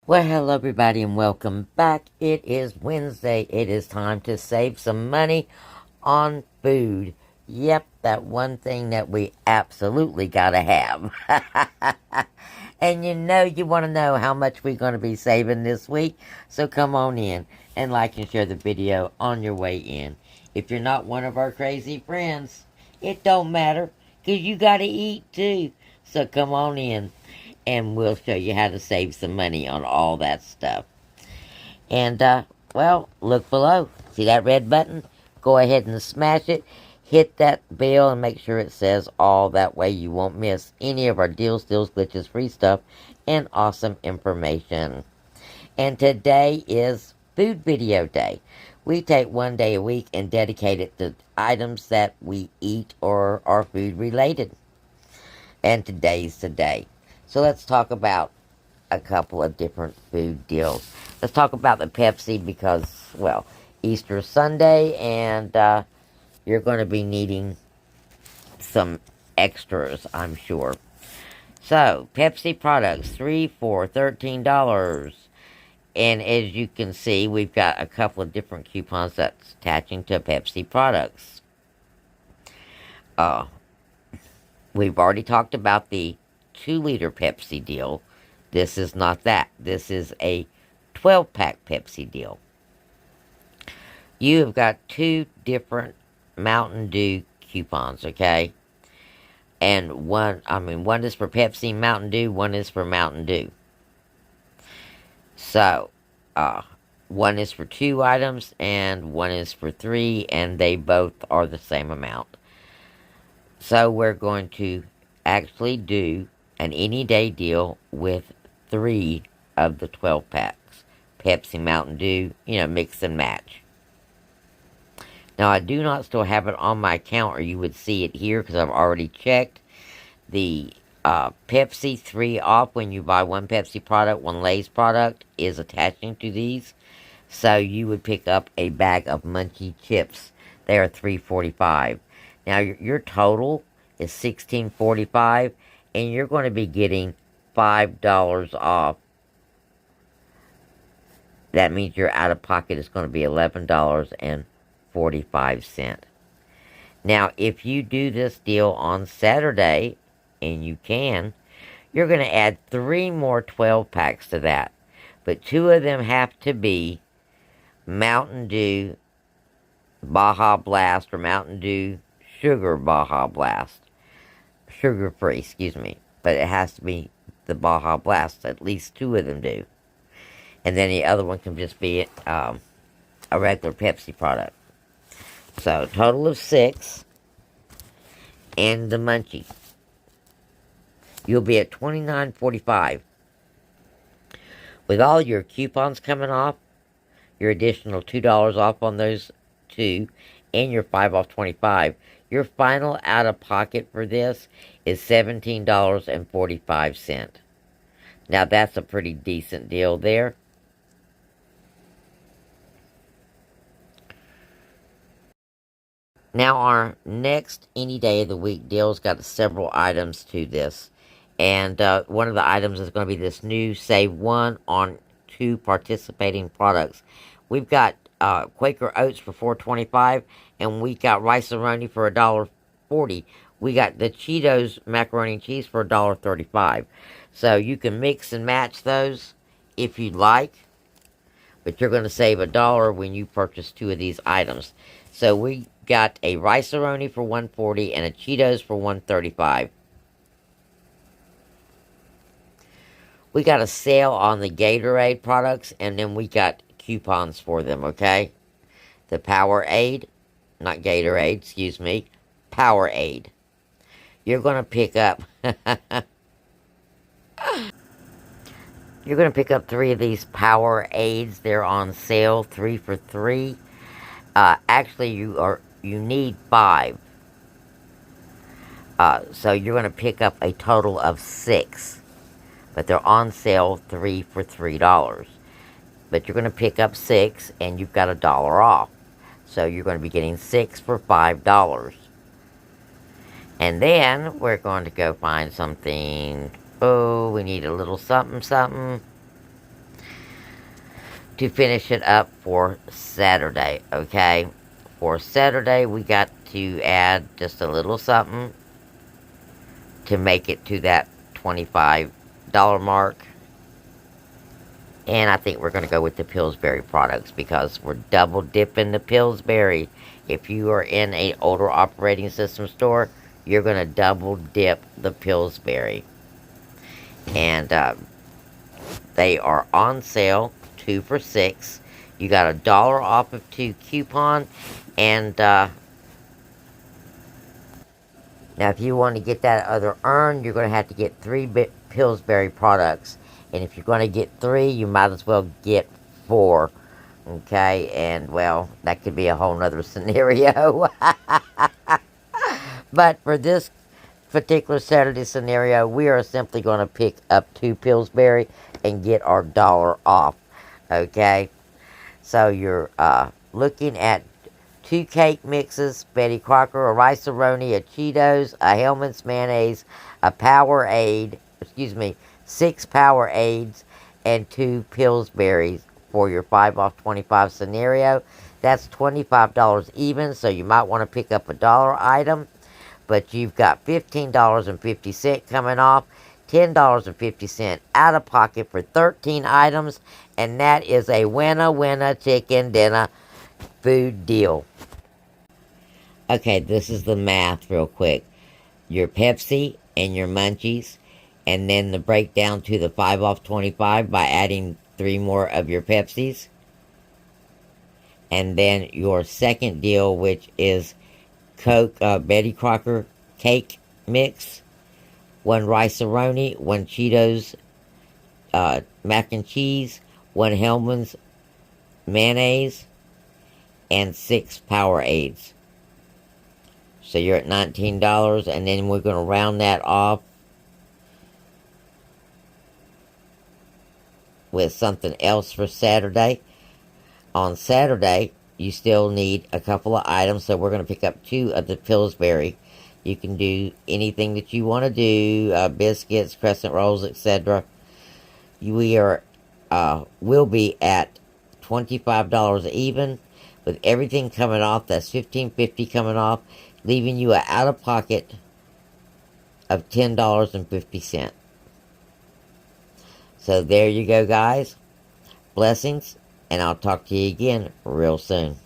Well, hello everybody and welcome back. It is Wednesday. It is time to save some money on food. Yep, that one thing that we absolutely gotta have. And you want to know how much we're going to be saving this week. So come on in and like and share the video on your way in. If you're not one of our crazy friends, it don't matter because you gotta eat too. So come on in and we'll show you how to save some money on all that stuff. And, well, look below. See that red button? Go ahead and smash it. Hit that bell and make sure it says all. That way you won't miss any of our deals, steals, glitches, free stuff, and awesome information. And today is food video day. We take one day a week and dedicate it to items that we eat or are food related. And today's the day. So let's talk about a couple of different food deals. Let's talk about the Pepsi because, well, Easter Sunday and you're going to be needing some extras, I'm sure. So, Pepsi products, 3 for $13. And as you can see, we've got a couple of different coupons that's attaching to Pepsi products. We've already talked about the 2-liter Pepsi deal. This is not that. This is a 12-pack Pepsi deal. You have got 2 different Mountain Dew coupons, okay? And one is for Pepsi, Mountain Dew, one is for Mountain Dew. So, one is for 2 items and one is for 3, and they both are the same amount. So, we're going to actually do an any day deal with 3 of the 12 packs. Pepsi, Mountain Dew, mix and match. Now, I do not still have it on my account, or you would see it here, because I've already checked. The Pepsi 3 off, when you buy one Pepsi product, one Lay's product, is attaching to these. So, you would pick up a bag of Munchie chips. They are $3.45. Now, your total is $16.45, and you're going to be getting $5 off. That means your out-of-pocket is going to be $11.45. Now, if you do this deal on Saturday, and you can, you're going to add 3 more 12-packs to that. But 2 of them have to be Mountain Dew Baja Blast or Mountain Dew Sugar Baja Blast. Sugar-free, excuse me. But it has to be the Baja Blast. At least 2 of them do. And then the other one can just be a regular Pepsi product. So, total of 6. And the Munchie. You'll be at $29.45. With all your coupons coming off, your additional $2 off on those 2, and your 5 off 25, your final out-of-pocket for this is $17.45. Now, that's a pretty decent deal there. Now, our next any day of the week deal's got several items to this. And one of the items is going to be this new Save 1 on 2 participating products. We've got Quaker Oats for $4.25, and we got Rice-A-Roni for $1.40. We got the Cheetos macaroni and cheese for $1.35. So you can mix and match those if you'd like. But you're going to save $1 when you purchase 2 of these items. So we got a Rice-A-Roni for $1.40 and a Cheetos for $1.35. We got a sale on the Gatorade products, and then we got coupons for them, okay? The Powerade, not Gatorade, excuse me, Powerade. You're going to pick up, you're going to pick up 3 of these Powerades. They're on sale, 3 for $3. Actually, you need 5. So you're going to pick up a total of 6. But they're on sale 3 for $3. But you're going to pick up 6, and you've got $1 off. So you're going to be getting 6 for $5. And then we're going to go find something. Oh, we need a little something, something. to finish it up for Saturday, okay? For Saturday, we got to add just a little something to make it to that $25 mark. And I think we're going to go with the Pillsbury products because we're double dipping the Pillsbury. If you are in an older operating system store, you're going to double dip the Pillsbury. And they are on sale, 2 for $6. You got $1 off of 2 coupon. And now if you want to get that other earn, you're going to have to get 3 Pillsbury products. And if you're going to get 3, you might as well get 4. Okay, and well, that could be a whole nother scenario. But for this particular Saturday scenario, we are simply going to pick up 2 Pillsbury and get our $1 off. Okay, so you're looking at 2 cake mixes, Betty Crocker, a Rice-A-Roni, a Cheetos, a Hellmann's mayonnaise, a Powerade, 6 Powerades, and 2 Pillsburies for your 5 off 25 scenario. That's $25 even, so you might want to pick up a $1 item. But you've got $15.50 coming off, $10.50 out of pocket for 13 items, and that is a winner chicken dinner food deal. Okay, this is the math real quick. Your Pepsi and your Munchies, and then the breakdown to the 5 off 25 by adding 3 more of your Pepsis. And then your second deal, which is Coke, Betty Crocker cake mix, 1 Rice-A-Roni, 1 Cheetos mac and cheese, 1 Hellmann's mayonnaise, and 6 Powerades. So you're at $19, and then we're going to round that off with something else for Saturday. On Saturday, you still need a couple of items, so we're going to pick up 2 of the Pillsbury. You can do anything that you want to do, biscuits, crescent rolls, etc. We will be at $25 even, with everything coming off. That's $15.50 coming off, leaving you out of pocket of $10.50. So there you go, guys. Blessings, and I'll talk to you again real soon.